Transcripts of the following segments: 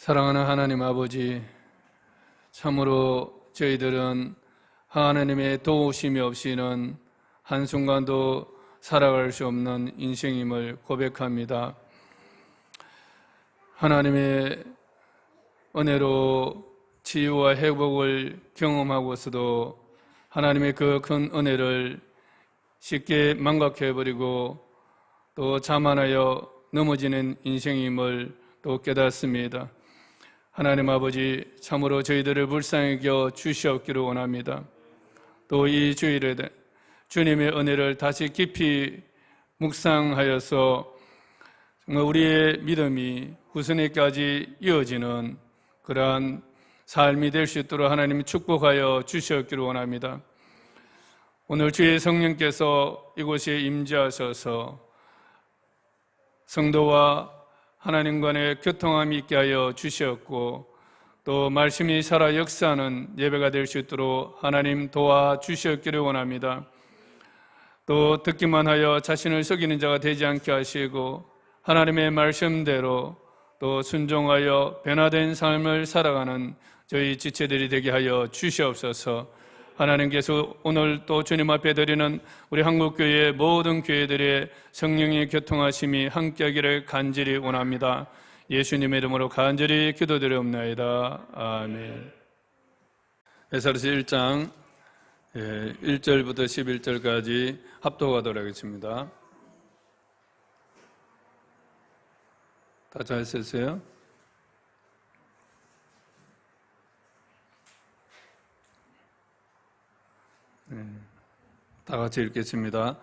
사랑하는 하나님 아버지, 참으로 저희들은 하나님의 도우심이 없이는 한순간도 살아갈 수 없는 인생임을 고백합니다. 하나님의 은혜로 치유와 회복을 경험하고서도 하나님의 그 큰 은혜를 쉽게 망각해버리고 또 자만하여 넘어지는 인생임을 또 깨닫습니다. 하나님 아버지, 참으로 저희들을 불쌍히 여겨 주시옵기를 원합니다. 또 이 주일에 주님의 은혜를 다시 깊이 묵상하여서 정말 우리의 믿음이 후순위까지 이어지는 그러한 삶이 될 수 있도록 하나님이 축복하여 주시옵기를 원합니다. 오늘 주의 성령께서 이곳에 임재하셔서 성도와 하나님 간의 교통함이 있게 하여 주셨고 또 말씀이 살아 역사하는 예배가 될 수 있도록 하나님 도와주셨기를 원합니다. 또 듣기만 하여 자신을 속이는 자가 되지 않게 하시고 하나님의 말씀대로 또 순종하여 변화된 삶을 살아가는 저희 지체들이 되게 하여 주시옵소서. 하나님께서 오늘 또 주님 앞에 드리는 우리 한국교회의 모든 교회들의 성령의 교통하심이 함께하기를 간절히 원합니다. 예수님의 이름으로 간절히 기도드리옵나이다. 아멘. 에사야서 1장 1절부터 11절까지 합독하도록 하겠습니다. 다 잘 쓰세요? 다 같이 읽겠습니다.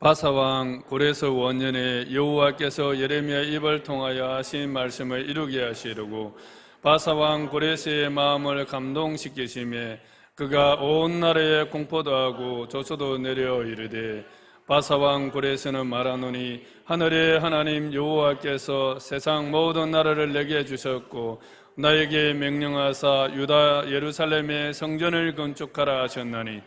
바사왕 고레스 원년에 여호와께서 예레미야 입을 통하여 하신 말씀을 이루게 하시려고 바사왕 고레스의 마음을 감동시키시며 그가 온 나라에 공포도 하고 조소도 내려 이르되 바사왕 고레스는 말하노니 하늘의 하나님 여호와께서 세상 모든 나라를 내게 주셨고 나에게 명령하사 유다 예루살렘의 성전을 건축하라 하셨나니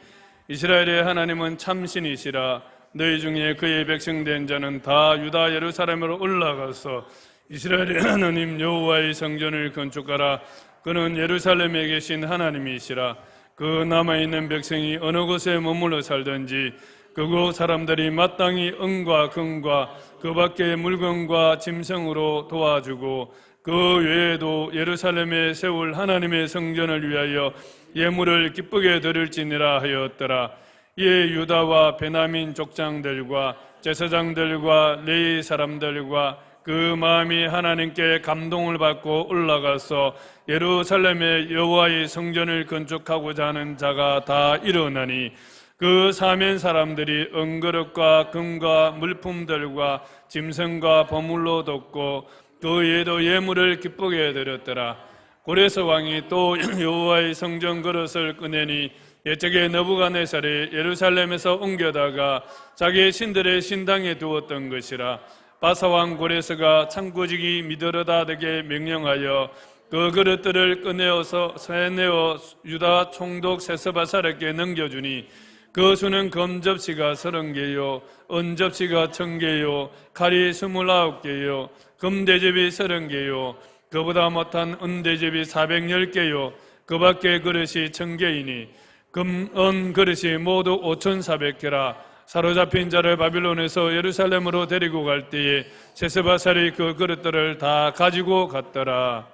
이스라엘의 하나님은 참신이시라. 너희 중에 그의 백성된 자는 다 유다 예루살렘으로 올라가서 이스라엘의 하나님 여호와의 성전을 건축하라. 그는 예루살렘에 계신 하나님이시라. 그 남아있는 백성이 어느 곳에 머물러 살든지 그곳 사람들이 마땅히 은과 금과 그 밖의 물건과 짐승으로 도와주고 그 외에도 예루살렘에 세울 하나님의 성전을 위하여 예물을 기쁘게 드릴지니라 하였더라. 이에 유다와 베냐민 족장들과 제사장들과 레위 사람들과 그 마음이 하나님께 감동을 받고 올라가서 예루살렘에 여호와의 성전을 건축하고자 하는 자가 다 일어나니 그 사면 사람들이 은그릇과 금과 물품들과 짐승과 보물로 덮고 그 외에도 예물을 기쁘게 드렸더라. 고레스 왕이 또 여호와의 성전 그릇을 꺼내니 옛적에 느부갓네살이 예루살렘에서 옮겨다가 자기의 신들의 신당에 두었던 것이라. 바사왕 고레스가 창고지기 미드르다드에게 명령하여 그 그릇들을 꺼내어서 세내어 유다 총독 세스바살에게 넘겨주니 그 수는 금접시가 30개요 은접시가 1000개요 칼이 29개요 금대접이 30개요 그보다 못한 은대접이 410개요 그 밖에 그릇이 1000개이니 금, 은 그릇이 모두 5400개라. 사로잡힌 자를 바빌론에서 예루살렘으로 데리고 갈 때에 세스바살이 그 그릇들을 다 가지고 갔더라.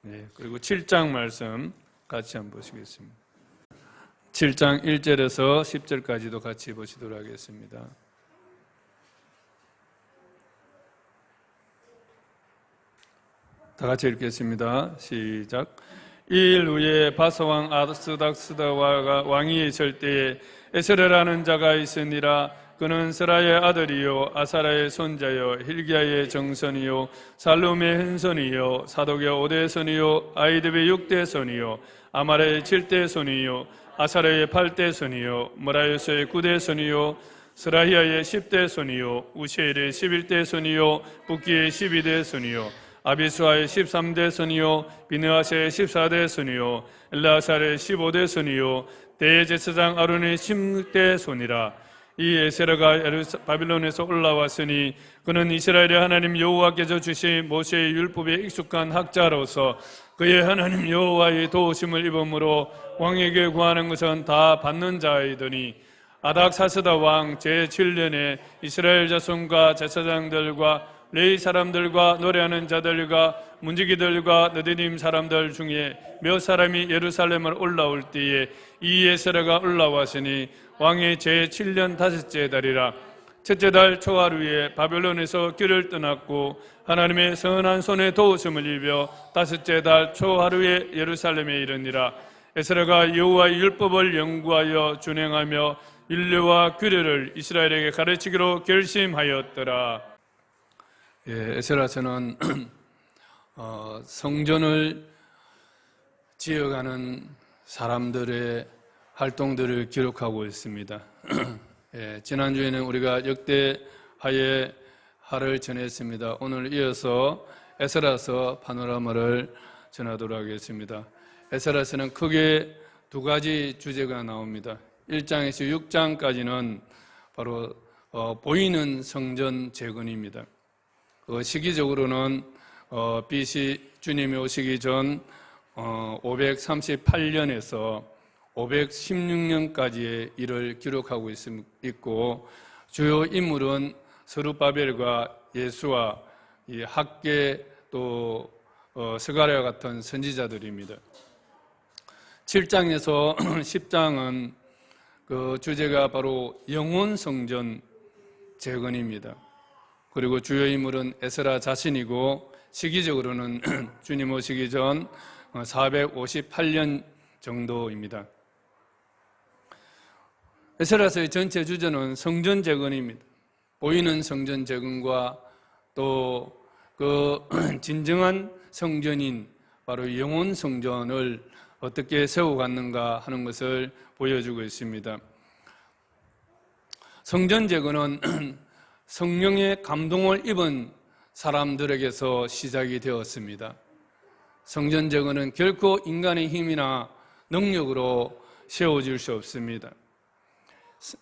네, 그리고 7장 말씀 같이 한번 보시겠습니다. 7장 1절에서 10절까지도 같이 보시도록 하겠습니다. 다 같이 읽겠습니다. 시작. 이일 후에 바사왕 아스닥스다와가 왕이 있을 때에 에스레라는 자가 있으니라. 그는 스라의 아들이요 아사라의 손자요 힐기야의 정손이요 살룸의 hen손이요 사독의 5대 손이요 아이드의 6대 손이요 아말의 7대 손이요 아사라의 8대 손이요 모라요스의 9대 손이요 스라히야의 10대 손이요 우시엘의 11대 손이요 붓기의 12대 손이요 아비수아의 13대 손이요 비느하스의 14대 손이요 엘라살의 15대 손이요 대제사장 아론의 10대 손이라. 이 에스라가 바빌론에서 올라왔으니 그는 이스라엘의 하나님 여호와께서 주신 모세의 율법에 익숙한 학자로서 그의 하나님 여호와의 도우심을 입음으로 왕에게 구하는 것은 다 받는 자이더니 아닥사스다 왕 제7년에 이스라엘 자손과 제사장들과 레위 사람들과 노래하는 자들과 문지기들과 느디님 사람들 중에 몇 사람이 예루살렘을 올라올 때에 이 에스라가 올라왔으니 왕의 제7년 다섯째 달이라. 첫째 달 초하루에 바벨론에서 길을 떠났고 하나님의 선한 손에 도우심을 입어 다섯째 달 초하루에 예루살렘에 이르니라. 에스라가 여호와의 율법을 연구하여 준행하며 율례와 규례를 이스라엘에게 가르치기로 결심하였더라. 에스라서는 성전을 지어가는 사람들의 활동들을 기록하고 있습니다. 지난주에는 우리가 역대하의 하를 전했습니다. 오늘 이어서 에스라서 파노라마를 전하도록 하겠습니다. 에스라서는 크게 두 가지 주제가 나옵니다. 1장에서 6장까지는 바로 보이는 성전 재건입니다. 시기적으로는 BC 주님이 오시기 전 538년에서 516년까지의 일을 기록하고 있고 주요 인물은 스룹바벨과 예수와 학계 또 스가랴 같은 선지자들입니다. 7장에서 10장은 그 주제가 바로 영혼 성전 재건입니다. 그리고 주요 인물은 에스라 자신이고 시기적으로는 주님 오시기 전 458년 정도입니다. 에스라서의 전체 주제는 성전 재건입니다. 보이는 성전 재건과 또 그 진정한 성전인 바로 영혼 성전을 어떻게 세워갔는가 하는 것을 보여주고 있습니다. 성전 재건은 성령의 감동을 입은 사람들에게서 시작이 되었습니다. 성전 재건은 결코 인간의 힘이나 능력으로 세워질 수 없습니다.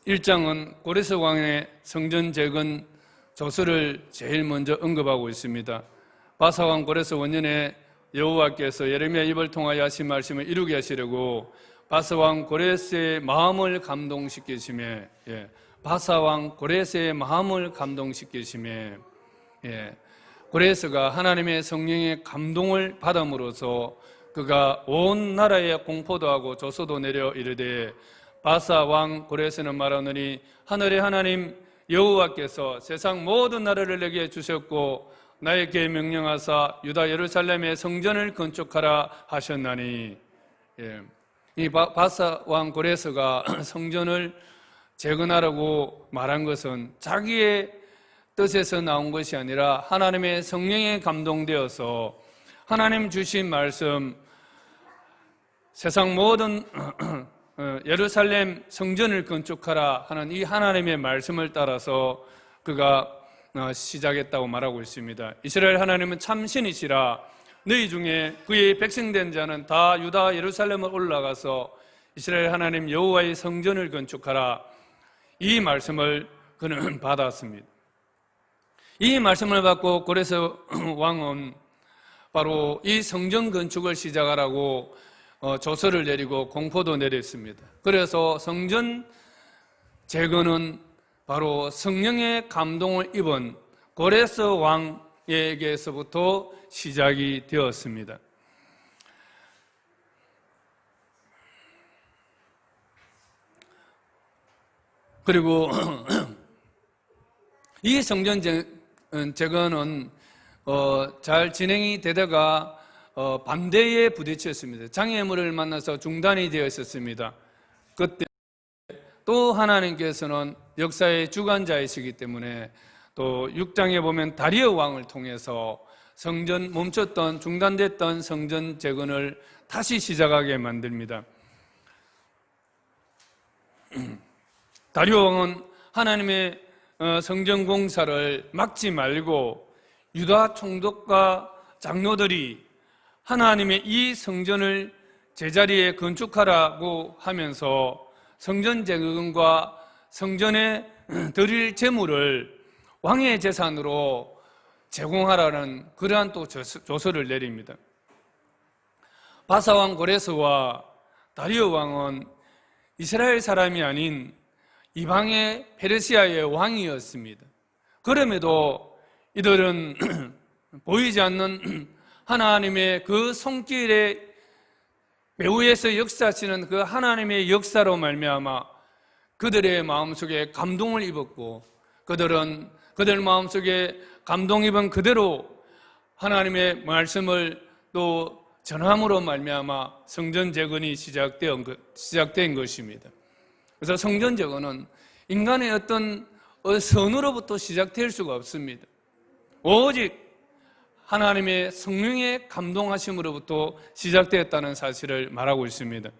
1장은 고레스 왕의 성전 재건 조서를 제일 먼저 언급하고 있습니다. 바사 왕 고레스 원년에 여호와께서 예레미야 입을 통하여 하신 말씀을 이루게 하시려고 바사 왕 고레스의 마음을 감동시키심에 바사 왕 고레스의 마음을 감동시키심에 고레스가 하나님의 성령의 감동을 받음으로써 그가 온 나라에 공포도 하고 조서도 내려 이르되 바사 왕 고레스는 말하노니 하늘의 하나님 여호와께서 세상 모든 나라를 내게 주셨고 나에게 명령하사 유다 예루살렘의 성전을 건축하라 하셨나니 이 바사 왕 고레스가 성전을 재건하라고 말한 것은 자기의 뜻에서 나온 것이 아니라 하나님의 성령에 감동되어서 하나님 주신 말씀 세상 모든 예루살렘 성전을 건축하라 하는 이 하나님의 말씀을 따라서 그가 시작했다고 말하고 있습니다. 이스라엘 하나님은 참신이시라 너희 중에 그의 백성된 자는 다 유다 예루살렘을 올라가서 이스라엘 하나님 여호와의 성전을 건축하라 이 말씀을 그는 받았습니다. 이 말씀을 받고 고레스 왕은 바로 이 성전 건축을 시작하라고 조서를 내리고 공포도 내렸습니다. 그래서 성전 재건은 바로 성령의 감동을 입은 고레스 왕에게서부터 시작이 되었습니다. 그리고 이 성전 재건은 잘 진행이 되다가 반대에 부딪혔습니다. 장애물을 만나서 중단이 되어 있었습니다. 그때 또 하나님께서는 역사의 주관자이시기 때문에 또 6장에 보면 다리오 왕을 통해서 성전 멈췄던 중단됐던 성전 재건을 다시 시작하게 만듭니다. 다리오 왕은 하나님의 성전 공사를 막지 말고 유다 총독과 장로들이 하나님의 이 성전을 제자리에 건축하라고 하면서 성전 재건과 성전에 드릴 제물을 왕의 재산으로 제공하라는 그러한 또 조서를 내립니다. 바사왕 고레스와 다리오 왕은 이스라엘 사람이 아닌 이방의 페르시아의 왕이었습니다. 그럼에도 이들은 보이지 않는 하나님의 그 손길의 배후에서 역사하시는 그 하나님의 역사로 말미암아 그들의 마음속에 감동을 입었고, 그들 마음속에 감동 입은 그대로 하나님의 말씀을 또 전함으로 말미암아 성전 재건이 시작된 것입니다. 그래서 성전 재건은 인간의 어떤 선으로부터 시작될 수가 없습니다. 오직 하나님의 성령의 감동하심으로부터 시작되었다는 사실을 말하고 있습니다.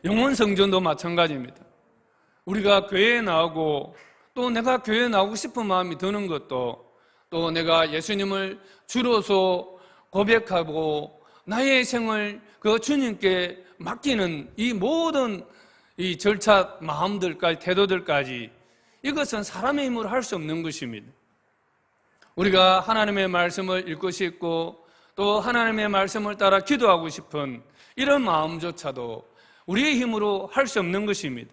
영혼 성전도 마찬가지입니다. 우리가 교회에 나오고 또 내가 교회에 나오고 싶은 마음이 드는 것도, 또 내가 예수님을 주로서 고백하고 나의 생을 그 주님께 맡기는 이 모든 이 절차, 마음들까지, 태도들까지, 이것은 사람의 힘으로 할 수 없는 것입니다. 우리가 하나님의 말씀을 읽고 싶고 또 하나님의 말씀을 따라 기도하고 싶은 이런 마음조차도 우리의 힘으로 할 수 없는 것입니다.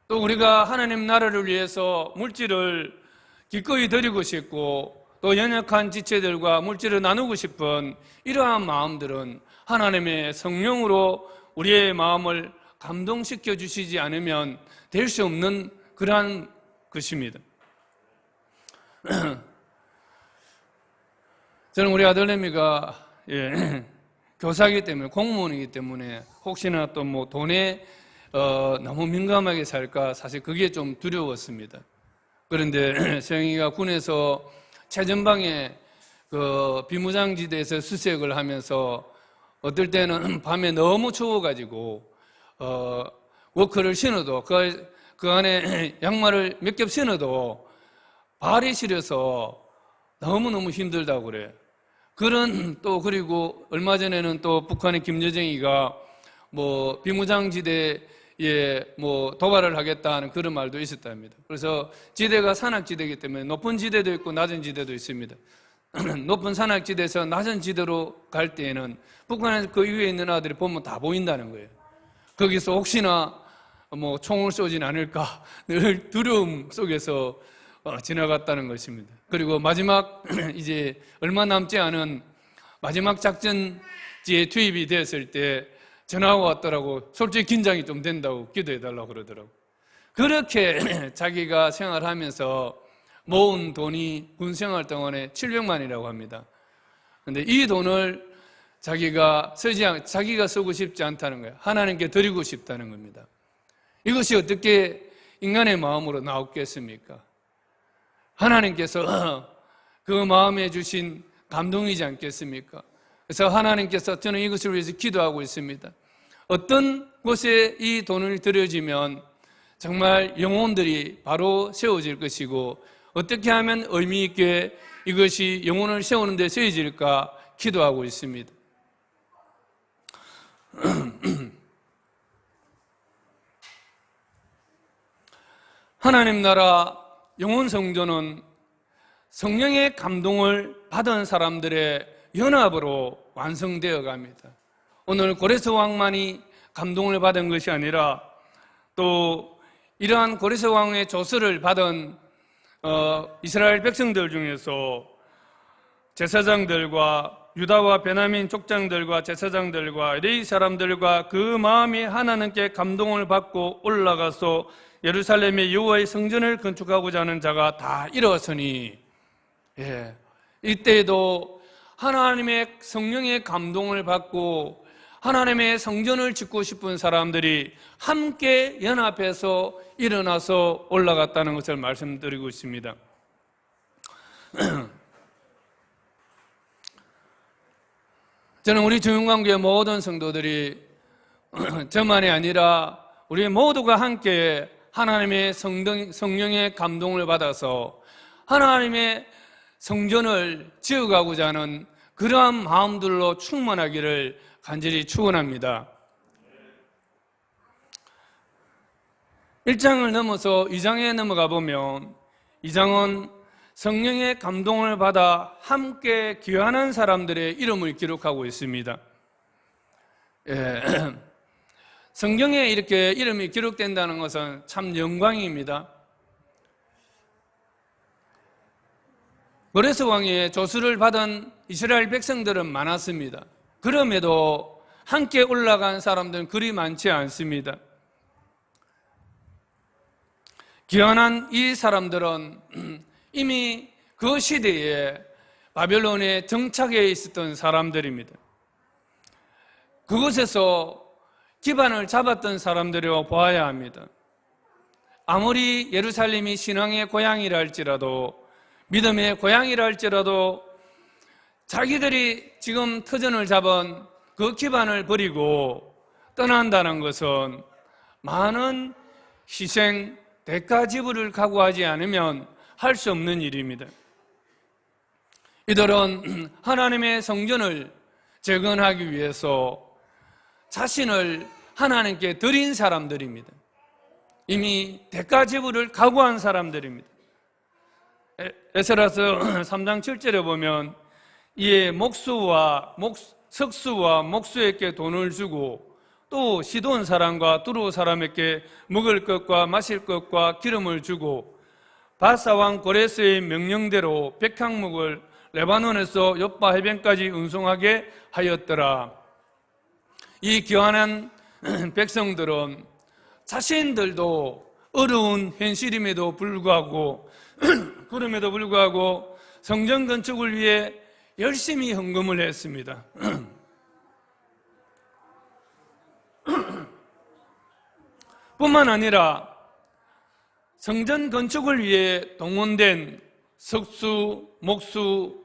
또 우리가 하나님 나라를 위해서 물질을 기꺼이 드리고 싶고 또 연약한 지체들과 물질을 나누고 싶은 이러한 마음들은 하나님의 성령으로 우리의 마음을 감동시켜 주시지 않으면 될 수 없는 그러한 것입니다. 저는 우리 아들내미가 교사이기 때문에, 공무원이기 때문에 혹시나 또 뭐 돈에 너무 민감하게 살까 사실 그게 좀 두려웠습니다. 그런데 서영이가 군에서 최전방에 그 비무장지대에서 수색을 하면서 어떨 때는 밤에 너무 추워가지고 워커를 신어도 그 안에 양말을 몇 겹 신어도 발이 시려서 너무너무 힘들다고 그래요. 그리고 얼마 전에는 또 북한의 김여정이가 뭐 비무장지대에 뭐 도발을 하겠다는 그런 말도 있었답니다. 그래서 지대가 산악지대이기 때문에 높은 지대도 있고 낮은 지대도 있습니다. 높은 산악지대에서 낮은 지대로 갈 때에는 북한에서 그 위에 있는 아들이 보면 다 보인다는 거예요. 거기서 혹시나 뭐 총을 쏘진 않을까 늘 두려움 속에서 지나갔다는 것입니다. 그리고 마지막 이제 얼마 남지 않은 마지막 작전지에 투입이 됐을 때 전화가 왔더라고. 솔직히 긴장이 좀 된다고 기도해달라고 그러더라고. 그렇게 자기가 생활하면서 모은 돈이 군 생활 동안에 700만이라고 합니다. 그런데 이 돈을 자기가 쓰고 싶지 않다는 거예요. 하나님께 드리고 싶다는 겁니다. 이것이 어떻게 인간의 마음으로 나왔겠습니까? 하나님께서 그 마음에 주신 감동이지 않겠습니까? 그래서 하나님께서, 저는 이것을 위해서 기도하고 있습니다. 어떤 곳에 이 돈을 들여지면 정말 영혼들이 바로 세워질 것이고, 어떻게 하면 의미 있게 이것이 영혼을 세우는 데 쓰여질까 기도하고 있습니다. 하나님 나라 영혼 성전은 성령의 감동을 받은 사람들의 연합으로 완성되어 갑니다. 오늘 고레스 왕만이 감동을 받은 것이 아니라 또 이러한 고레스 왕의 조서를 받은 이스라엘 백성들 중에서 제사장들과 유다와 베냐민 족장들과 제사장들과 레위 사람들과 그 마음이 하나님께 감동을 받고 올라가서 예루살렘의 여호와의 성전을 건축하고자 하는 자가 다 일어서니, 이때에도 하나님의 성령의 감동을 받고 하나님의 성전을 짓고 싶은 사람들이 함께 연합해서 일어나서 올라갔다는 것을 말씀드리고 있습니다. 저는 우리 주영광교회 모든 성도들이 저만이 아니라 우리 모두가 함께 하나님의 성령의 감동을 받아서 하나님의 성전을 지어가고자 하는 그러한 마음들로 충만하기를 간절히 축원합니다. 1장을 넘어서 2장에 넘어가 보면 2장은 성령의 감동을 받아 함께 귀환한 사람들의 이름을 기록하고 있습니다. 성경에 이렇게 이름이 기록된다는 것은 참 영광입니다. 고레스 왕의 조수를 받은 이스라엘 백성들은 많았습니다. 그럼에도 함께 올라간 사람들은 그리 많지 않습니다. 귀환한 이 사람들은 이미 그 시대에 바벨론에 정착해 있었던 사람들입니다. 그곳에서 기반을 잡았던 사람들이라고 보아야 합니다. 아무리 예루살렘이 신앙의 고향이라 할지라도, 믿음의 고향이라 할지라도 자기들이 지금 터전을 잡은 그 기반을 버리고 떠난다는 것은 많은 희생, 대가 지불을 각오하지 않으면 할 수 없는 일입니다. 이들은 하나님의 성전을 재건하기 위해서 자신을 하나님께 드린 사람들입니다. 이미 대가 지불을 각오한 사람들입니다. 에스라서 3장 7절에 보면 이에 석수와 목수에게 돈을 주고 또 시돈 사람과 두루 사람에게 먹을 것과 마실 것과 기름을 주고 바사 왕 고레스의 명령대로 백향목을 레바논에서 욥바 해변까지 운송하게 하였더라. 이 귀환한 백성들은 자신들도 어려운 현실임에도 불구하고 그럼에도 불구하고 성전 건축을 위해 열심히 헌금을 했습니다. 뿐만 아니라 성전 건축을 위해 동원된 석수, 목수,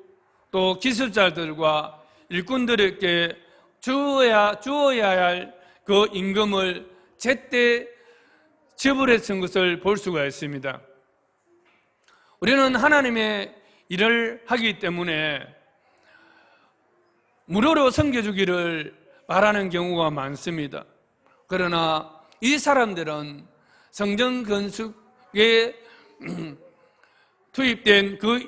또 기술자들과 일꾼들에게 주어야 할 그 임금을 제때 지불했던 것을 볼 수가 있습니다. 우리는 하나님의 일을 하기 때문에 무료로 섬겨주기를 바라는 경우가 많습니다. 그러나 이 사람들은 성전 건축에 투입된 그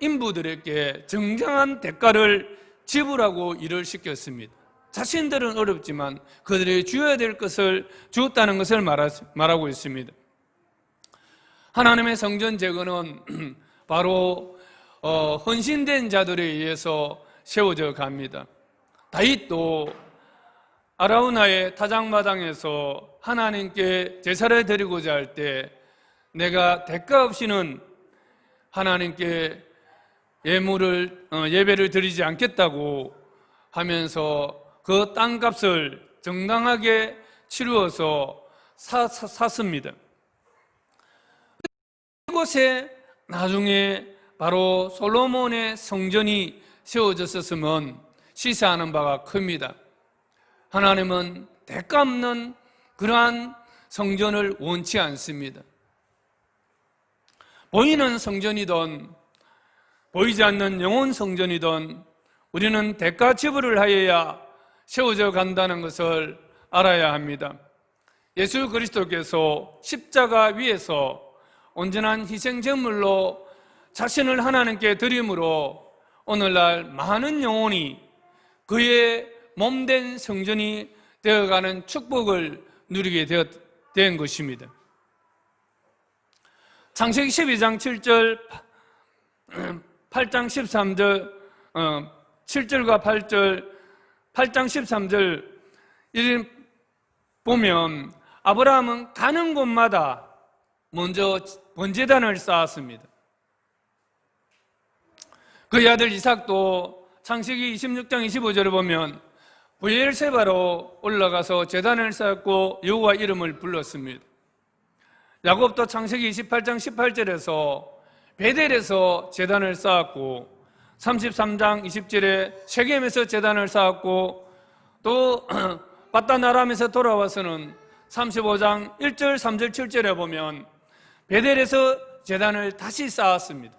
인부들에게 정당한 대가를 지불하고 일을 시켰습니다. 자신들은 어렵지만 그들이 주어야 될 것을 주었다는 것을 말하고 있습니다. 하나님의 성전 재건은 바로 헌신된 자들에 의해서 세워져 갑니다. 다윗도 아라우나의 타작마당에서 하나님께 제사를 드리고자 할 때 내가 대가 없이는 하나님께 예배를 드리지 않겠다고 하면서 그 땅값을 정당하게 치루어서 샀습니다. 이곳에 나중에 바로 솔로몬의 성전이 세워졌었으면 시사하는 바가 큽니다. 하나님은 대가 없는 그러한 성전을 원치 않습니다. 보이는 성전이든 보이지 않는 영혼 성전이든 우리는 대가 지불을 하여야 세워져 간다는 것을 알아야 합니다. 예수 그리스도께서 십자가 위에서 온전한 희생 제물로 자신을 하나님께 드림으로 오늘날 많은 영혼이 그의 몸된 성전이 되어가는 축복을 누리게 된 것입니다. 창세기 12장 7절, 8장 13절, 7절과 8절, 8장 13절 이를 보면 아브라함은 가는 곳마다 먼저 번제단을 쌓았습니다. 그의 아들 이삭도 창세기 26장 25절을 보면 브엘세바로 올라가서 제단을 쌓고 여호와 이름을 불렀습니다. 야곱도 창세기 28장 18절에서 베델에서 제단을 쌓았고 33장 20절에 세겜에서 제단을 쌓았고 또 바다나람에서 돌아와서는 35장 1절, 3절, 7절에 보면 베델에서 제단을 다시 쌓았습니다.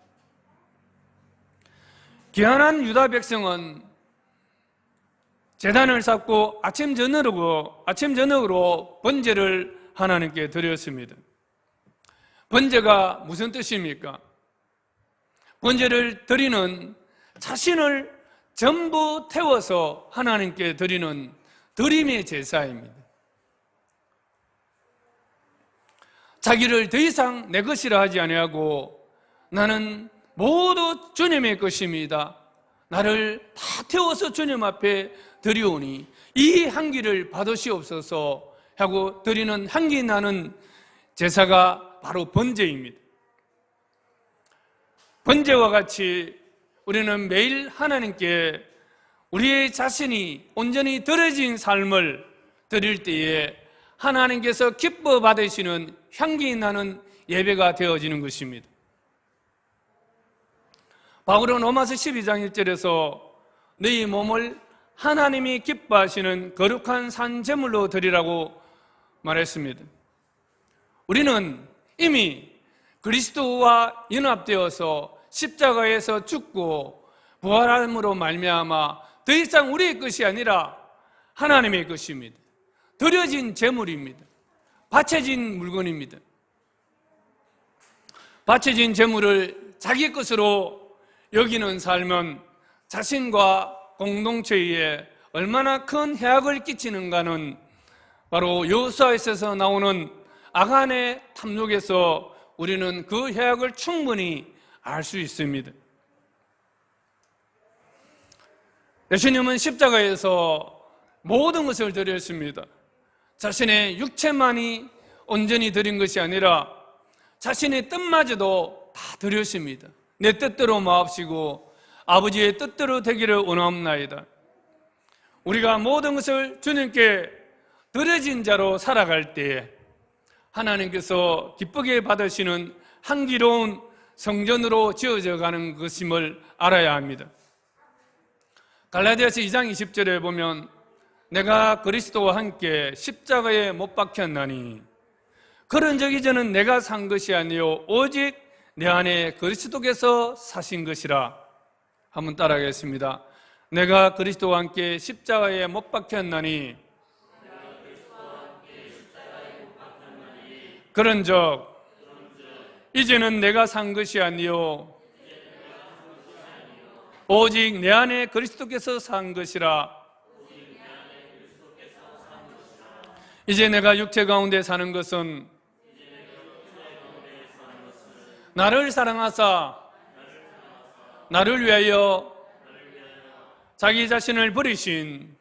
귀환한 유다 백성은 제단을 쌓고 아침 저녁으로 번제를 하나님께 드렸습니다. 번제가 무슨 뜻입니까? 번제를 드리는 자신을 전부 태워서 하나님께 드리는 드림의 제사입니다. 자기를 더 이상 내 것이라 하지 아니하고 나는 모두 주님의 것입니다. 나를 다 태워서 주님 앞에 드리오니 이 향기를 받으시옵소서 하고 드리는 향기 나는 제사가 바로 번제입니다. 번제와 같이 우리는 매일 하나님께 우리의 자신이 온전히 드려진 삶을 드릴 때에 하나님께서 기뻐 받으시는 향기 나는 예배가 되어지는 것입니다. 바울은 로마서 12장 1절에서 너희 몸을 하나님이 기뻐하시는 거룩한 산 제물로 드리라고 말했습니다. 우리는 이미 그리스도와 연합되어서 십자가에서 죽고 부활함으로 말미암아 더 이상 우리의 것이 아니라 하나님의 것입니다. 드려진 제물입니다. 바쳐진 물건입니다. 바쳐진 제물을 자기 것으로 여기는 삶은 자신과 공동체에 얼마나 큰 해악을 끼치는가는 바로 여호수아에서 나오는 아간의 탐욕에서 우리는 그 해악을 충분히 알 수 있습니다. 예수님은 십자가에서 모든 것을 드렸습니다. 자신의 육체만이 온전히 드린 것이 아니라 자신의 뜻마저도 다 드렸습니다. 내 뜻대로 마옵시고 아버지의 뜻대로 되기를 원하옵나이다. 우리가 모든 것을 주님께 드려진 자로 살아갈 때에 하나님께서 기쁘게 받으시는 향기로운 성전으로 지어져 가는 것임을 알아야 합니다. 갈라디아서 2장 20절에 보면 내가 그리스도와 함께 십자가에 못 박혔나니 그런 적 이전은 내가 산 것이 아니요 오직 내 안에 그리스도께서 사신 것이라. 한번 따라하겠습니다. 내가 그리스도와 함께 십자가에 못 박혔나니 그런 적 이제는 내가 산 것이 아니요 오직 내 안에 그리스도께서 산 것이라. 이제 내가 육체 가운데 사는 것은 나를 사랑하사 나를 위하여 자기 자신을 버리신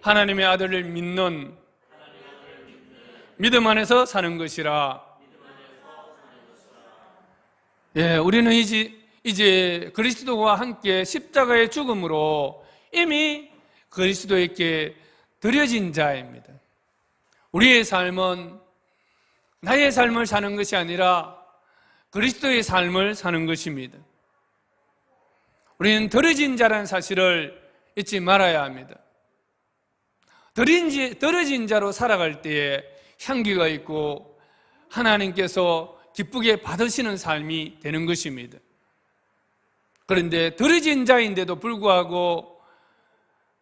하나님의 아들을 믿는 믿음 안에서 사는 것이라. 예, 우리는 이제 그리스도와 함께 십자가의 죽음으로 이미 그리스도에게 드려진 자입니다. 우리의 삶은 나의 삶을 사는 것이 아니라 그리스도의 삶을 사는 것입니다. 우리는 드려진 자라는 사실을 잊지 말아야 합니다. 드려진 자로 살아갈 때에 향기가 있고 하나님께서 기쁘게 받으시는 삶이 되는 것입니다. 그런데 드려진 자인데도 불구하고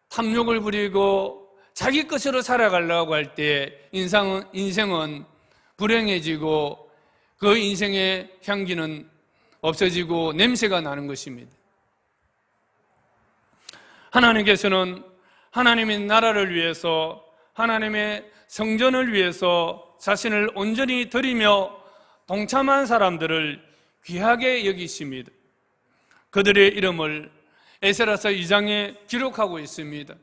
탐욕을 부리고 자기 것으로 살아가려고 할 때 인생은 불행해지고 그 인생의 향기는 없어지고 냄새가 나는 것입니다. 하나님께서는 하나님의 나라를 위해서 하나님의 성전을 위해서 자신을 온전히 드리며 동참한 사람들을 귀하게 여기십니다. 그들의 이름을 에스라서 2장에 기록하고 있습니다.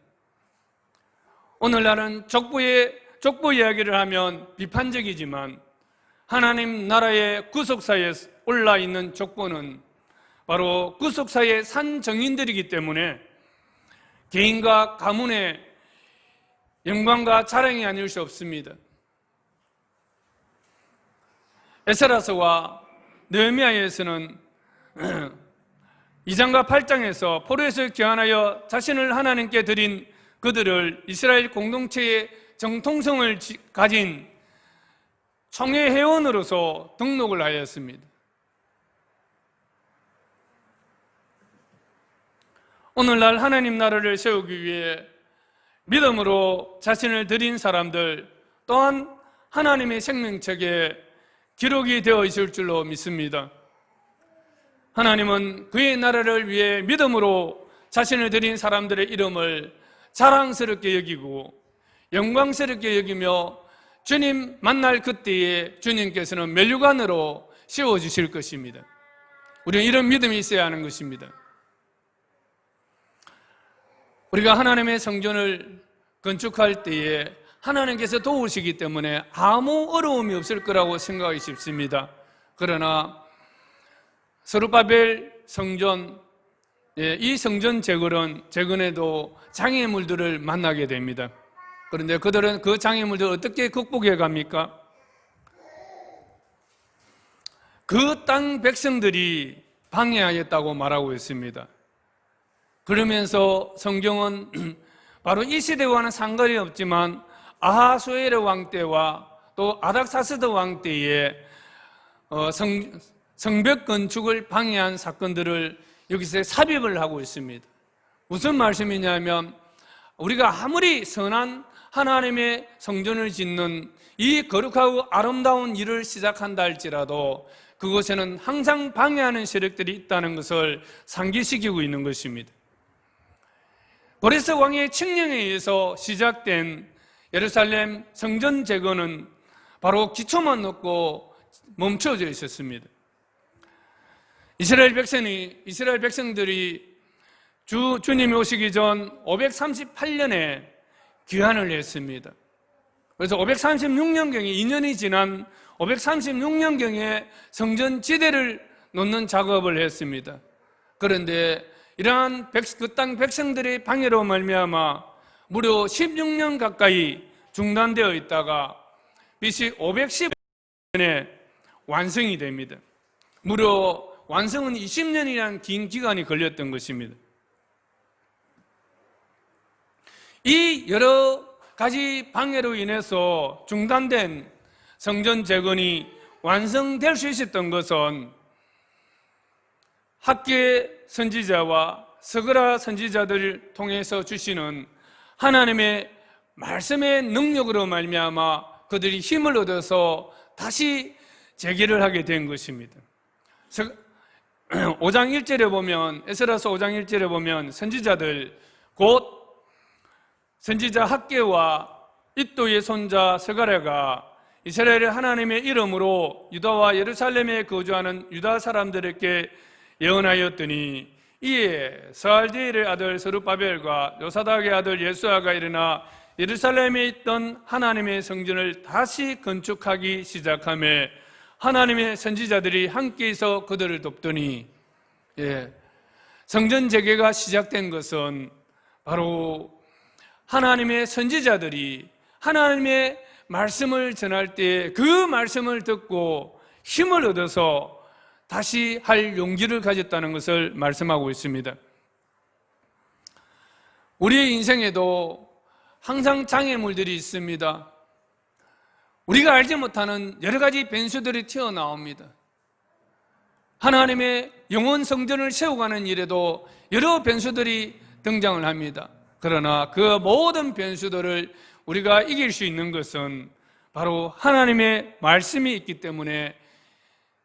오늘날은 족보 이야기를 하면 비판적이지만 하나님 나라의 구속사에 올라있는 족보는 바로 구속사의 산 정인들이기 때문에 개인과 가문의 영광과 자랑이 아닐 수 없습니다. 에스라서와 느헤미야에서는 2장과 8장에서 포로에서 귀환하여 자신을 하나님께 드린 그들을 이스라엘 공동체의 정통성을 가진 총회 회원으로서 등록을 하였습니다. 오늘날 하나님 나라를 세우기 위해 믿음으로 자신을 드린 사람들 또한 하나님의 생명책에 기록이 되어 있을 줄로 믿습니다. 하나님은 그의 나라를 위해 믿음으로 자신을 드린 사람들의 이름을 자랑스럽게 여기고 영광스럽게 여기며 주님 만날 그때에 주님께서는 면류관으로 세워주실 것입니다. 우리는 이런 믿음이 있어야 하는 것입니다. 우리가 하나님의 성전을 건축할 때에 하나님께서 도우시기 때문에 아무 어려움이 없을 거라고 생각하기 쉽습니다. 그러나 스룹바벨 성전, 이 성전 재건에도 장애물들을 만나게 됩니다. 그런데 그들은 그 장애물들을 어떻게 극복해 갑니까? 그 땅 백성들이 방해하겠다고 말하고 있습니다. 그러면서 성경은 바로 이 시대와는 상관이 없지만 아하수에르 왕 때와 또 아닥사스드 왕 때에 성벽 건축을 방해한 사건들을 여기서 삽입을 하고 있습니다. 무슨 말씀이냐면 우리가 아무리 선한 하나님의 성전을 짓는 이 거룩하고 아름다운 일을 시작한다 할지라도 그곳에는 항상 방해하는 세력들이 있다는 것을 상기시키고 있는 것입니다. 고레스 왕의 칙령에 의해서 시작된 예루살렘 성전 재건은 바로 기초만 놓고 멈춰져 있었습니다. 이스라엘 백성들이 주님이 오시기 전 538년에 귀환을 했습니다. 그래서 536년경에 2년이 지난 536년경에 성전 지대를 놓는 작업을 했습니다. 그런데 이러한 그 땅 백성들의 방해로 말미암아 무려 16년 가까이 중단되어 있다가 BC 510년에 완성이 됩니다. 무려 완성은 20년이라는 긴 기간이 걸렸던 것입니다. 이 여러 가지 방해로 인해서 중단된 성전 재건이 완성될 수 있었던 것은 학계 선지자와 스가랴 선지자들을 통해서 주시는 하나님의 말씀의 능력으로 말미암아 그들이 힘을 얻어서 다시 재개를 하게 된 것입니다. 5장 1절에 보면, 에스라서 5장 1절에 보면 선지자들 곧 선지자 학계와 id도의 손자 스가랴가 이스라엘의 하나님의 이름으로 유다와 예루살렘에 거주하는 유다 사람들에게 예언하였더니 이에 스알디엘의 아들 스룹바벨과 요사닥의 아들 예수아가 일어나 예루살렘에 있던 하나님의 성전을 다시 건축하기 시작하며 하나님의 선지자들이 함께해서 그들을 돕더니 성전 재개가 시작된 것은 바로 하나님의 선지자들이 하나님의 말씀을 전할 때 그 말씀을 듣고 힘을 얻어서 다시 할 용기를 가졌다는 것을 말씀하고 있습니다. 우리의 인생에도 항상 장애물들이 있습니다. 우리가 알지 못하는 여러 가지 변수들이 튀어나옵니다. 하나님의 영원 성전을 세워가는 일에도 여러 변수들이 등장을 합니다. 그러나 그 모든 변수들을 우리가 이길 수 있는 것은 바로 하나님의 말씀이 있기 때문에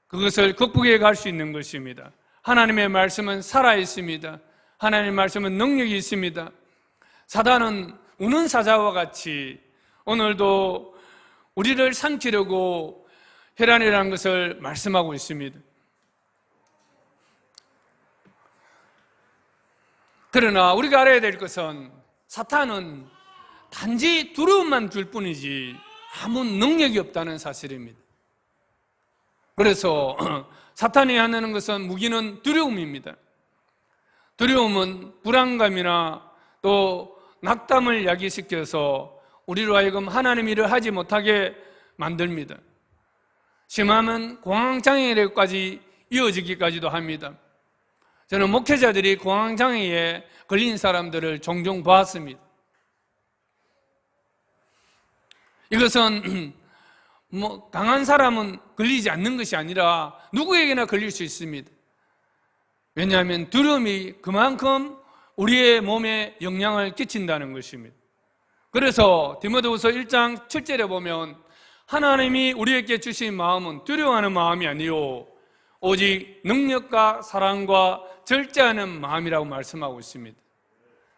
그것을 극복해 갈 수 있는 것입니다. 하나님의 말씀은 살아있습니다. 하나님의 말씀은 능력이 있습니다. 사단은 우는 사자와 같이 오늘도 우리를 삼키려고 혈안이라는 것을 말씀하고 있습니다. 그러나 우리가 알아야 될 것은 사탄은 단지 두려움만 줄 뿐이지 아무 능력이 없다는 사실입니다. 그래서 사탄이 하는 것은 무기는 두려움입니다. 두려움은 불안감이나 또 낙담을 야기시켜서 우리로 하여금 하나님 일을 하지 못하게 만듭니다. 심하면 공황장애까지 이어지기까지도 합니다. 저는 목회자들이 공황장애에 걸린 사람들을 종종 보았습니다. 이것은 강한 사람은 걸리지 않는 것이 아니라 누구에게나 걸릴 수 있습니다. 왜냐하면 두려움이 그만큼 우리의 몸에 영향을 끼친다는 것입니다. 그래서 디모데후서 1장 7절에 보면 하나님이 우리에게 주신 마음은 두려워하는 마음이 아니요 오직 능력과 사랑과 절제하는 마음이라고 말씀하고 있습니다.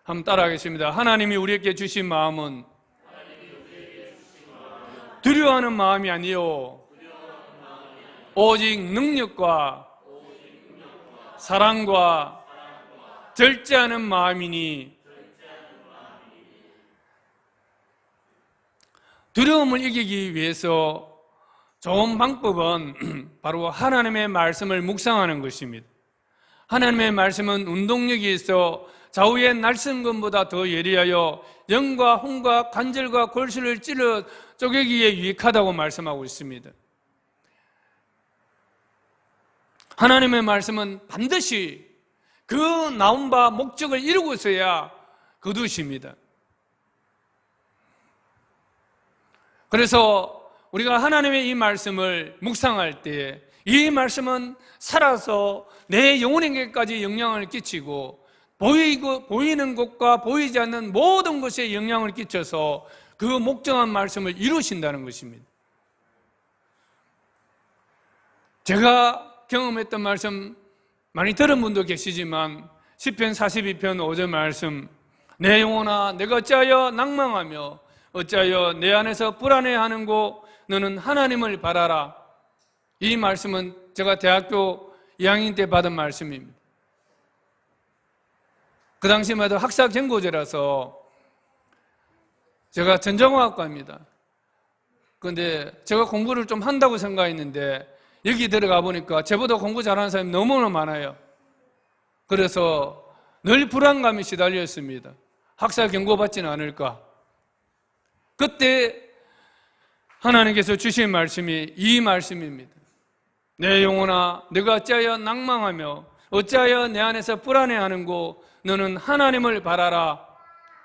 한번 따라하겠습니다. 하나님이 우리에게 주신 마음은 두려워하는 마음이 아니요 오직 능력과 사랑과 절제하는 마음이니, 두려움을 이기기 위해서 좋은 방법은 바로 하나님의 말씀을 묵상하는 것입니다. 하나님의 말씀은 운동력이 있어 좌우의 날선검보다 더 예리하여 영과 혼과 관절과 골수를 찔러 쪼개기에 유익하다고 말씀하고 있습니다. 하나님의 말씀은 반드시 그 나온 바 목적을 이루고서야 거두십니다. 그래서 우리가 하나님의 이 말씀을 묵상할 때 이 말씀은 살아서 내 영혼에게까지 영향을 끼치고 보이는 것과 보이지 않는 모든 것에 영향을 끼쳐서 그 목정한 말씀을 이루신다는 것입니다. 제가 경험했던 말씀 많이 들은 분도 계시지만 시편 42편 5절 말씀, 내 영혼아 내가 어찌하여 낭망하며 어찌하여 내 안에서 불안해하는고 너는 하나님을 바라라. 이 말씀은 제가 대학교 2학년 때 받은 말씀입니다. 그 당시만 해도 학사 경고제라서 제가 전자공학과입니다. 그런데 제가 공부를 좀 한다고 생각했는데 여기 들어가 보니까 저보다 공부 잘하는 사람이 너무나 많아요. 그래서 늘 불안감이 시달려 있습니다. 학사 경고받지는 않을까. 그때 하나님께서 주신 말씀이 이 말씀입니다. 내 영혼아 내가 어찌하여 낭망하며 어찌하여 내 안에서 불안해하는고 너는 하나님을 바라라.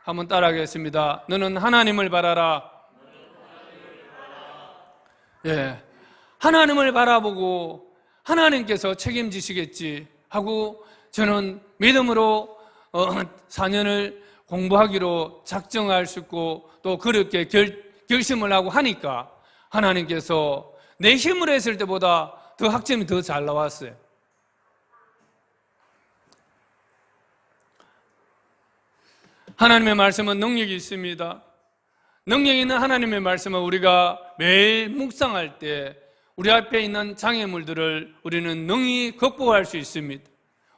한번 따라하겠습니다. 너는 하나님을 바라라. 예, 하나님을 바라보고 하나님께서 책임지시겠지 하고 저는 믿음으로 4년을 공부하기로 작정할 수 있고 또 그렇게 결심을 하고 하니까 하나님께서 내 힘으로 했을 때보다 더 학점이 더 잘 나왔어요. 하나님의 말씀은 능력이 있습니다. 능력 있는 하나님의 말씀은 우리가 매일 묵상할 때 우리 앞에 있는 장애물들을 우리는 능히 극복할 수 있습니다.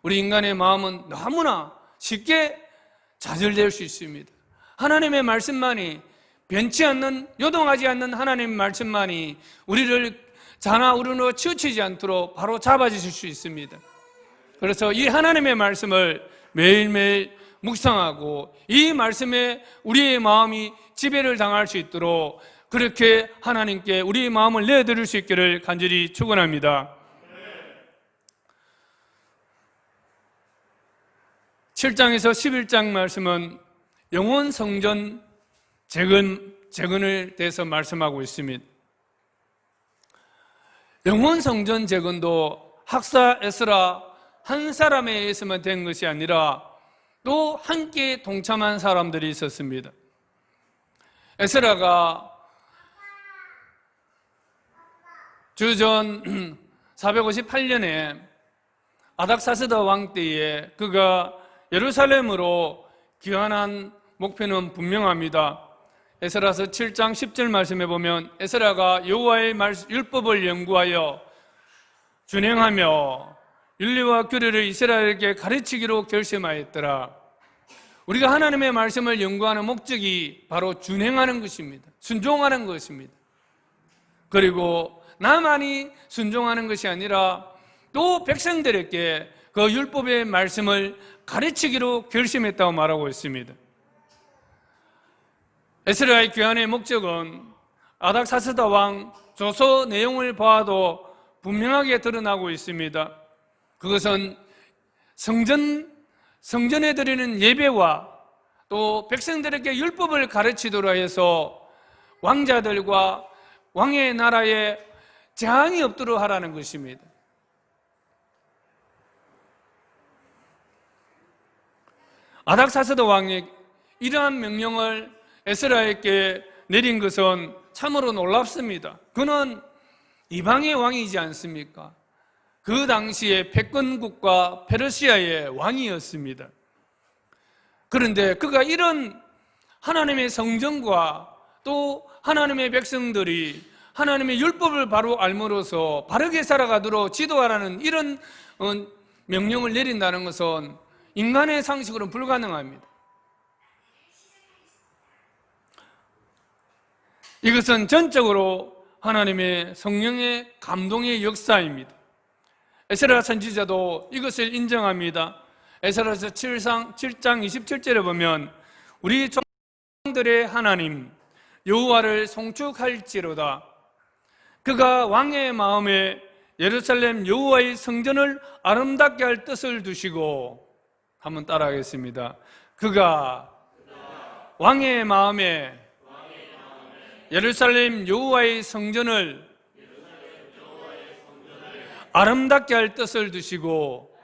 우리 인간의 마음은 너무나 쉽게 좌절될 수 있습니다. 하나님의 말씀만이 변치 않는, 요동하지 않는 하나님의 말씀만이 우리를 자나우르노 치우치지 않도록 바로 잡아주실 수 있습니다. 그래서 이 하나님의 말씀을 매일매일 묵상하고 이 말씀에 우리의 마음이 지배를 당할 수 있도록 그렇게 하나님께 우리의 마음을 내어드릴 수 있기를 간절히 축원합니다. 7장에서 11장 말씀은 영혼 성전 재건을 대해서 말씀하고 있습니다. 영혼 성전 재건도 학사 에스라 한 사람에 의해서만 된 것이 아니라 또 함께 동참한 사람들이 있었습니다. 에스라가 주전 458년에 아닥사스다 왕 때에 그가 예루살렘으로 귀환한 목표는 분명합니다. 에스라서 7장 10절 말씀에 보면 에스라가 여호와의 율법을 연구하여 준행하며 윤리와 규례를 이스라엘에게 가르치기로 결심하였더라. 우리가 하나님의 말씀을 연구하는 목적이 바로 준행하는 것입니다. 순종하는 것입니다. 그리고 나만이 순종하는 것이 아니라 또 백성들에게 그 율법의 말씀을 가르치기로 결심했다고 말하고 있습니다. 에스라의 귀환의 목적은 아닥사스다 왕 조서 내용을 보아도 분명하게 드러나고 있습니다. 그것은 성전에 드리는 예배와 또 백성들에게 율법을 가르치도록 해서 왕자들과 왕의 나라에 재앙이 없도록 하라는 것입니다. 아닥사스다 왕의 이러한 명령을 에스라에게 내린 것은 참으로 놀랍습니다. 그는 이방의 왕이지 않습니까? 그 당시에 패권국가 페르시아의 왕이었습니다. 그런데 그가 이런 하나님의 성전과 또 하나님의 백성들이 하나님의 율법을 바로 알므로써 바르게 살아가도록 지도하라는 이런 명령을 내린다는 것은 인간의 상식으로는 불가능합니다. 이것은 전적으로 하나님의 성령의 감동의 역사입니다. 에스라 선지자도 이것을 인정합니다. 에스라서 7장 27절에 보면 우리 조상들의 하나님 여호와를 송축할지로다. 그가 왕의 마음에 예루살렘 여호와의 성전을 아름답게 할 뜻을 두시고, 한번 따라하겠습니다. 그가 왕의 마음에 예루살렘 여호와의 성전을 아름답게 할 뜻을 두시고,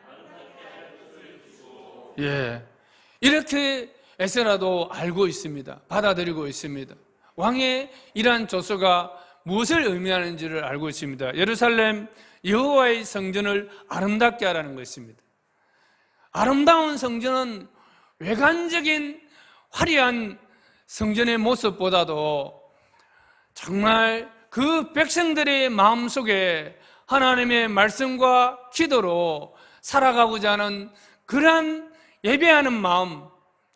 이렇게 에스라도 알고 있습니다. 받아들이고 있습니다. 왕의 이러한 조서가 무엇을 의미하는지를 알고 있습니다. 예루살렘 여호와의 성전을 아름답게 하라는 것입니다. 아름다운 성전은 외관적인 화려한 성전의 모습보다도 정말 그 백성들의 마음속에 하나님의 말씀과 기도로 살아가고자 하는 그러한 예배하는 마음,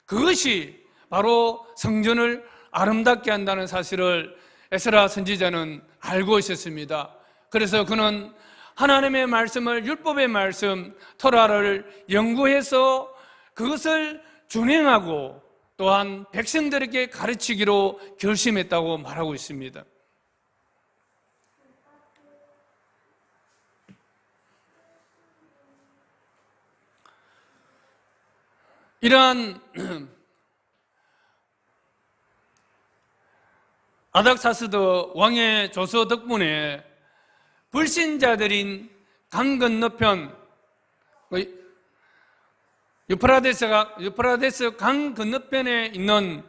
그것이 바로 성전을 아름답게 한다는 사실을 에스라 선지자는 알고 있었습니다. 그래서 그는 하나님의 말씀을, 율법의 말씀, 토라를 연구해서 그것을 준행하고 또한 백성들에게 가르치기로 결심했다고 말하고 있습니다. 이러한 아닥사스드 왕의 조서 덕분에 불신자들인 강 건너편 유프라데스 강 건너편에 있는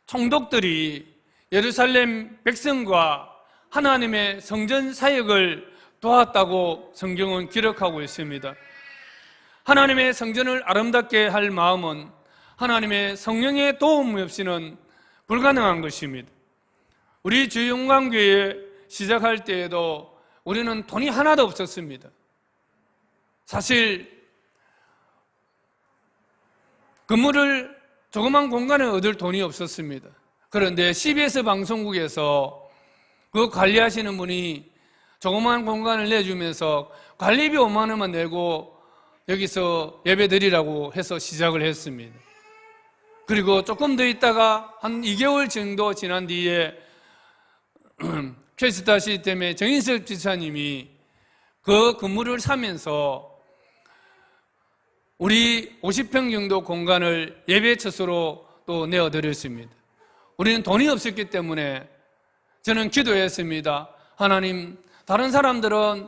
총독들이 예루살렘 백성과 하나님의 성전 사역을 도왔다고 성경은 기록하고 있습니다. 하나님의 성전을 아름답게 할 마음은 하나님의 성령의 도움 없이는 불가능한 것입니다. 우리 주영광교회 시작할 때에도 우리는 돈이 하나도 없었습니다. 사실 건물을 조그만 공간을 얻을 돈이 없었습니다. 그런데 CBS 방송국에서 그 관리하시는 분이 조그만 공간을 내주면서 관리비 5만 원만 내고 여기서 예배 드리라고 해서 시작을 했습니다. 그리고 조금 더 있다가 한 2개월 정도 지난 뒤에 퀘스타 시스템의 정인석 지사님이 그 건물을 사면서 우리 50평 정도 공간을 예배 처소로 또 내어드렸습니다. 우리는 돈이 없었기 때문에 저는 기도했습니다. 하나님, 다른 사람들은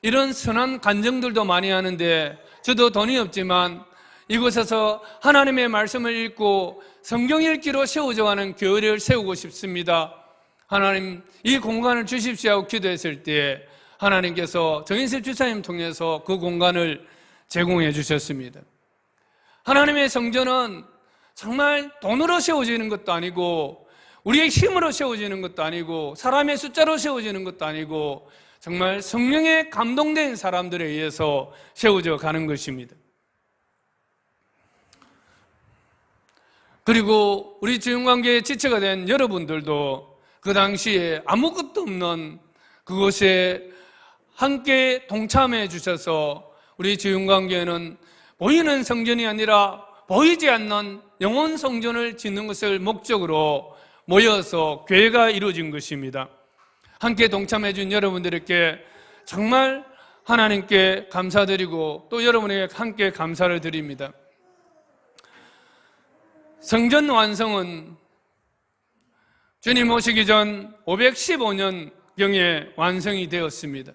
이런 선한 간증들도 많이 하는데 저도 돈이 없지만 이곳에서 하나님의 말씀을 읽고 성경 읽기로 세워져가는 교회를 세우고 싶습니다. 하나님, 이 공간을 주십시오 하고 기도했을 때 하나님께서 정인섭 주사님 통해서 그 공간을 제공해 주셨습니다. 하나님의 성전은 정말 돈으로 세워지는 것도 아니고 우리의 힘으로 세워지는 것도 아니고 사람의 숫자로 세워지는 것도 아니고 정말 성령에 감동된 사람들에 의해서 세워져 가는 것입니다. 그리고 우리 주영광교회 지체가 된 여러분들도 그 당시에 아무것도 없는 그곳에 함께 동참해 주셔서 우리 주영광교회는 보이는 성전이 아니라 보이지 않는 영혼 성전을 짓는 것을 목적으로 모여서 교회가 이루어진 것입니다. 함께 동참해 준 여러분들께 정말 하나님께 감사드리고 또 여러분에게 함께 감사를 드립니다. 성전 완성은 주님 오시기 전 515년경에 완성이 되었습니다.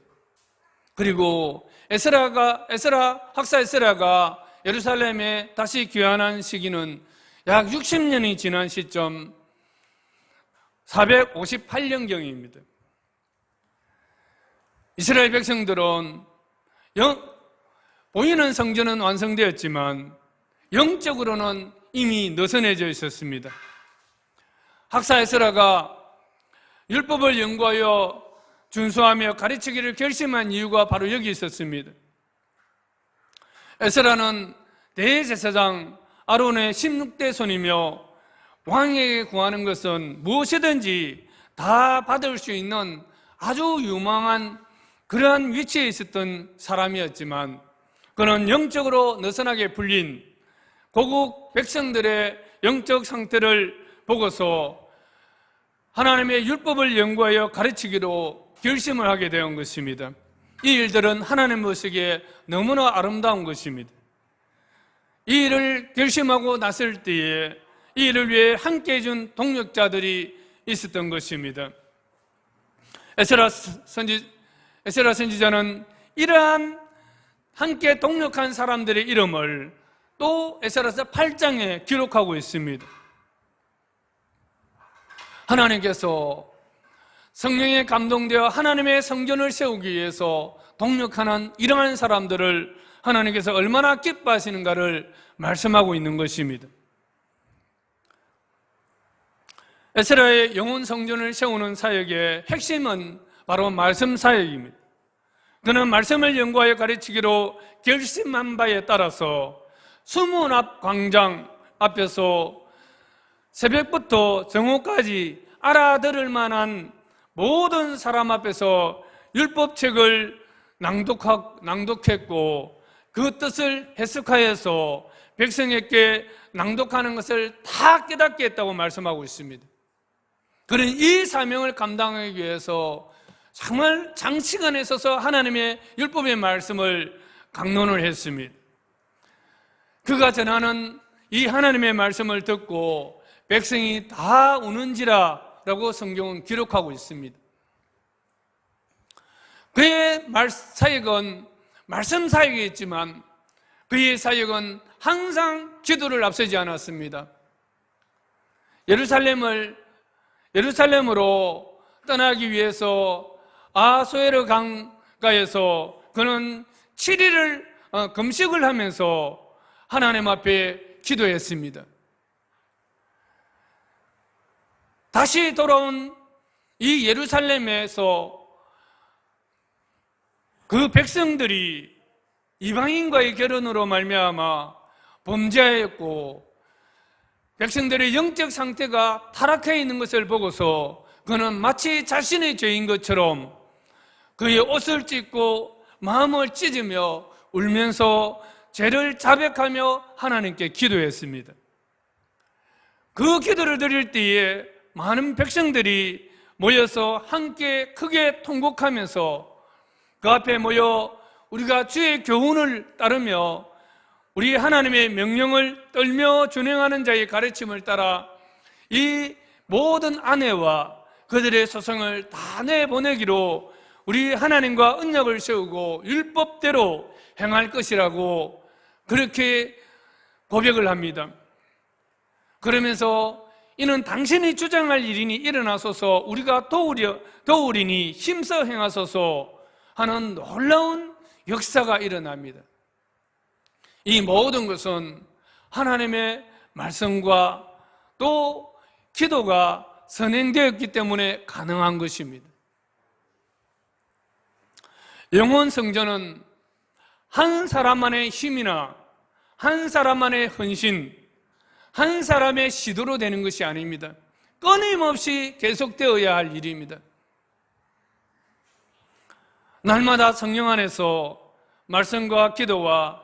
그리고 학사 에스라가 예루살렘에 다시 귀환한 시기는 약 60년이 지난 시점, 458년경입니다. 이스라엘 백성들은 보이는 성전은 완성되었지만 영적으로는 이미 느슨해져 있었습니다. 학사 에스라가 율법을 연구하여 준수하며 가르치기를 결심한 이유가 바로 여기 있었습니다. 에스라는 대제사장 아론의 16대 손이며 왕에게 구하는 것은 무엇이든지 다 받을 수 있는 아주 유망한 그러한 위치에 있었던 사람이었지만 그는 영적으로 느슨하게 풀린 고국 백성들의 영적 상태를 보고서 하나님의 율법을 연구하여 가르치기로 결심을 하게 된 것입니다. 이 일들은 하나님 보시기에 너무나 아름다운 것입니다. 이 일을 결심하고 났을 때에 이 일을 위해 함께 해준 동력자들이 있었던 것입니다. 에스라 선지자는 이러한 함께 동력한 사람들의 이름을 또 에스라서 8장에 기록하고 있습니다. 하나님께서 성령에 감동되어 하나님의 성전을 세우기 위해서 동력하는 이러한 사람들을 하나님께서 얼마나 기뻐하시는가를 말씀하고 있는 것입니다. 에스라의 영혼 성전을 세우는 사역의 핵심은 바로 말씀 사역입니다. 그는 말씀을 연구하여 가르치기로 결심한 바에 따라서 수문 앞 광장 앞에서 새벽부터 정오까지 알아들을 만한 모든 사람 앞에서 율법책을 낭독했고 그 뜻을 해석하여서 백성에게 낭독하는 것을 다 깨닫게 했다고 말씀하고 있습니다. 그는 이 사명을 감당하기 위해서 정말 장시간에 서서 하나님의 율법의 말씀을 강론을 했습니다. 그가 전하는 이 하나님의 말씀을 듣고 백성이 다 우는지라 라고 성경은 기록하고 있습니다. 그의 사역은 말씀 사역이었지만 그의 사역은 항상 기도를 앞서지 않았습니다. 예루살렘으로 떠나기 위해서 아소에르 강가에서 그는 7일을 금식을 하면서 하나님 앞에 기도했습니다. 다시 돌아온 이 예루살렘에서 그 백성들이 이방인과의 결혼으로 말미암아 범죄하였고 백성들의 영적 상태가 타락해 있는 것을 보고서 그는 마치 자신의 죄인 것처럼 그의 옷을 찢고 마음을 찢으며 울면서 죄를 자백하며 하나님께 기도했습니다. 그 기도를 드릴 때에 많은 백성들이 모여서 함께 크게 통곡하면서 그 앞에 모여 우리가 주의 교훈을 따르며 우리 하나님의 명령을 떨며 준행하는 자의 가르침을 따라 이 모든 아내와 그들의 소송을 다 내보내기로 우리 하나님과 언약을 세우고 율법대로 행할 것이라고 그렇게 고백을 합니다. 그러면서 이는 당신이 주장할 일이니 일어나소서 우리가 도우리니 힘써 행하소서 하는 놀라운 역사가 일어납니다. 이 모든 것은 하나님의 말씀과 또 기도가 선행되었기 때문에 가능한 것입니다. 영혼 성전은 한 사람만의 힘이나 한 사람만의 헌신, 한 사람의 시도로 되는 것이 아닙니다. 끊임없이 계속되어야 할 일입니다. 날마다 성령 안에서 말씀과 기도와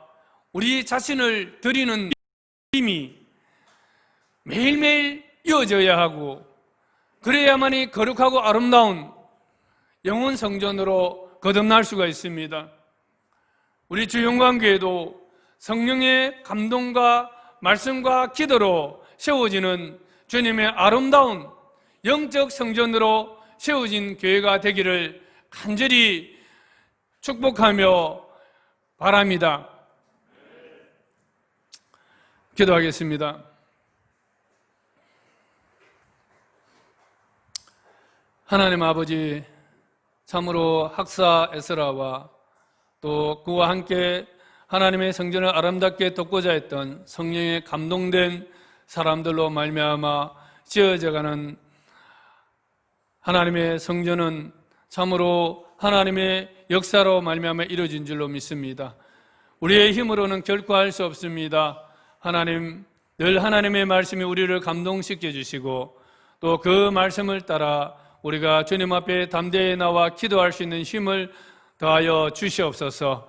우리 자신을 드리는 힘이 매일매일 이어져야 하고 그래야만이 거룩하고 아름다운 영혼 성전으로 거듭날 수가 있습니다. 우리 주영광교회도 성령의 감동과 말씀과 기도로 세워지는 주님의 아름다운 영적 성전으로 세워진 교회가 되기를 간절히 축복하며 바랍니다. 기도하겠습니다. 하나님 아버지, 참으로 학사 에스라와 또 그와 함께 하나님의 성전을 아름답게 돕고자 했던 성령에 감동된 사람들로 말미암아 지어져가는 하나님의 성전은 참으로 하나님의 역사로 말미암아 이루어진 줄로 믿습니다. 우리의 힘으로는 결코 할 수 없습니다. 하나님, 늘 하나님의 말씀이 우리를 감동시켜 주시고 또 그 말씀을 따라 우리가 주님 앞에 담대히 나와 기도할 수 있는 힘을 더하여 주시옵소서.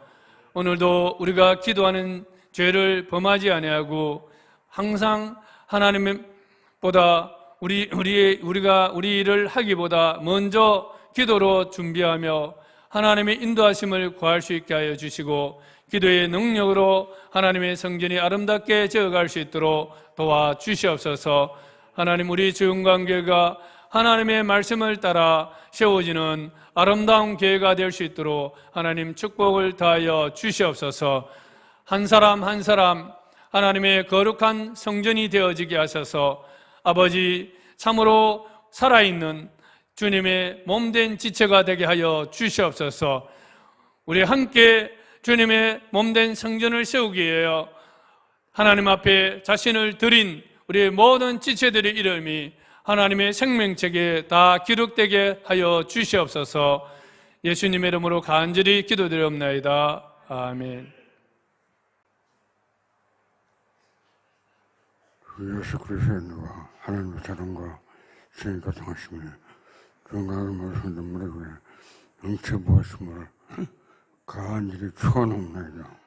오늘도 우리가 기도하는 죄를 범하지 아니하고 항상 하나님보다 우리가 우리 일을 하기보다 먼저 기도로 준비하며 하나님의 인도하심을 구할 수 있게 하여 주시고 기도의 능력으로 하나님의 성전이 아름답게 지어갈 수 있도록 도와 주시옵소서. 하나님, 우리 지원관계가 하나님의 말씀을 따라 세워지는 아름다운 교회가 될 수 있도록 하나님 축복을 다하여 주시옵소서. 한 사람 한 사람 하나님의 거룩한 성전이 되어지게 하셔서 아버지, 참으로 살아있는 주님의 몸된 지체가 되게 하여 주시옵소서. 우리 함께 주님의 몸된 성전을 세우기 위하여 하나님 앞에 자신을 드린 우리의 모든 지체들의 이름이 하나님의 생명책에 다 기록되게 하여 주시옵소서. 예수님의 이름으로 간절히 기도드리옵나이다. 아멘. 예수 그리스도의 은혜와 하나님의 사랑과 진리가 당하심에 건강을 말씀 눈물에 영체 보았음을 간절히 축원합니다.